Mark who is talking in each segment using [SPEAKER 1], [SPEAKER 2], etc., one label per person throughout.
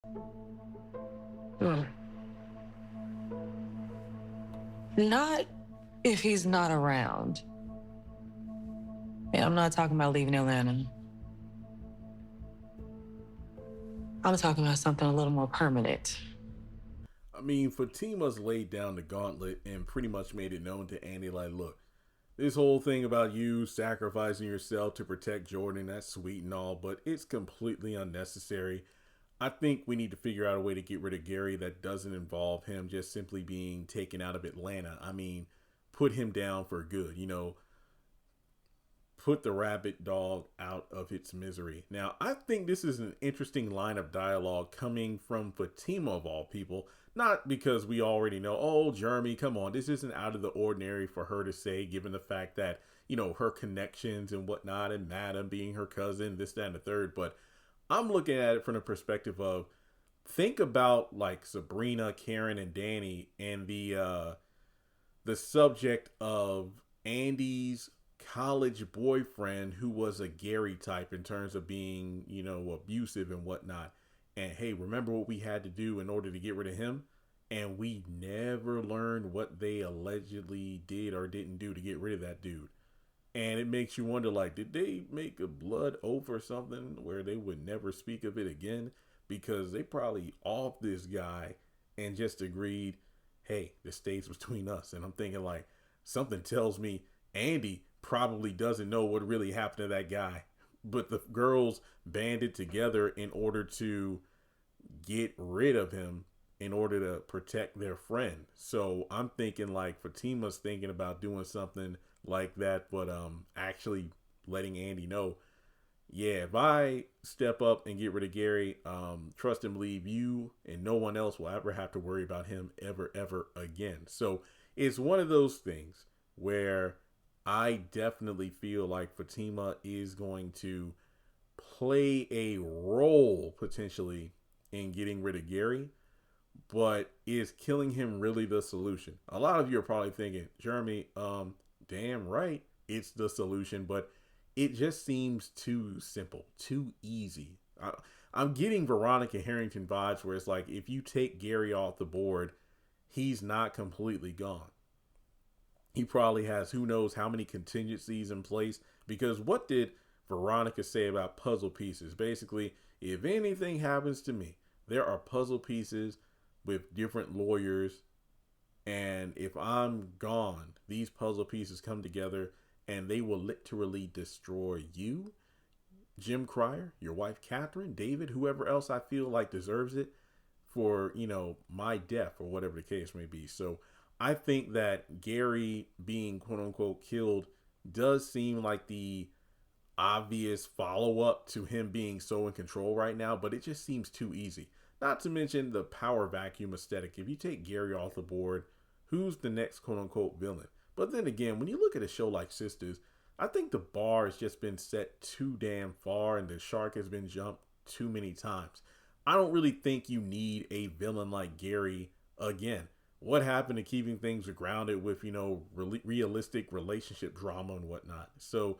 [SPEAKER 1] Hmm. Not if he's not around. And I'm not talking about leaving Atlanta. I'm talking about something a little more permanent.
[SPEAKER 2] I mean, Fatima's laid down the gauntlet and pretty much made it known to Andi, like, look, this whole thing about you sacrificing yourself to protect Jordan, that's sweet and all, but it's completely unnecessary. I think we need to figure out a way to get rid of Gary that doesn't involve him just simply being taken out of Atlanta. I mean, put him down for good. Put the rabbit dog out of its misery. Now, I think this is an interesting line of dialogue coming from Fatima of all people, not because we already know, oh, Jeremy, come on, this isn't out of the ordinary for her to say, given the fact that, her connections and whatnot, and Madam being her cousin, this, that, and the third. But I'm looking at it from the perspective of think about like Sabrina, Karen, and Danny, and the subject of Andy's college boyfriend who was a Gary type in terms of being, abusive and whatnot. And hey, remember what we had to do in order to get rid of him? And we never learned what they allegedly did or didn't do to get rid of that dude. And it makes you wonder, like, did they make a blood oath or something where they would never speak of it again? Because they probably off this guy and just agreed, hey, the stays between us. And I'm thinking, like, something tells me Andi probably doesn't know what really happened to that guy. But the girls banded together in order to get rid of him in order to protect their friend. So I'm thinking like Fatima's thinking about doing something like that, but actually letting Andi know, yeah, if I step up and get rid of Gary, trust and believe you and no one else will ever have to worry about him ever again. So it's one of those things where I definitely feel like Fatima is going to play a role potentially in getting rid of Gary, but is killing him really the solution? A lot of you are probably thinking, Jeremy, damn right, it's the solution, but it just seems too simple, too easy. I'm getting Veronica Harrington vibes where it's like if you take Gary off the board, he's not completely gone. He probably has who knows how many contingencies in place. Because what did Veronica say about puzzle pieces? Basically, if anything happens to me, there are puzzle pieces with different lawyers, and if I'm gone, these puzzle pieces come together and they will literally destroy you, Jim Cryer, your wife Catherine, David, whoever else I feel like deserves it for, my death or whatever the case may be. So I think that Gary being quote unquote killed does seem like the obvious follow up to him being so in control right now, but it just seems too easy. Not to mention the power vacuum aesthetic. If you take Gary off the board, who's the next quote unquote villain? But then again, when you look at a show like Sisters, I think the bar has just been set too damn far and the shark has been jumped too many times. I don't really think you need a villain like Gary again. What happened to keeping things grounded with, realistic relationship drama and whatnot? So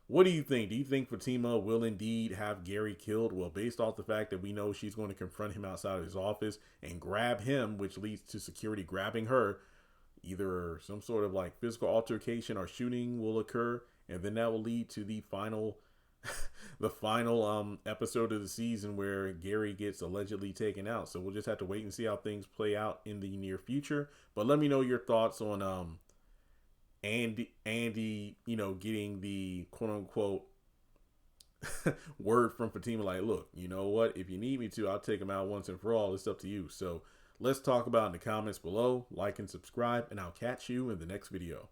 [SPEAKER 2] what do you think? Do you think Fatima will indeed have Gary killed? Well, based off the fact that we know she's going to confront him outside of his office and grab him, which leads to security grabbing her, either some sort of like physical altercation or shooting will occur, and then that will lead to the final the final episode of the season where Gary gets allegedly taken out. So we'll just have to wait and see how things play out in the near future. But let me know your thoughts on Andi, getting the quote unquote word from Fatima, like, look, you know what? If you need me to, I'll take him out once and for all. It's up to you. So let's talk about in the comments below. Like and subscribe, and I'll catch you in the next video.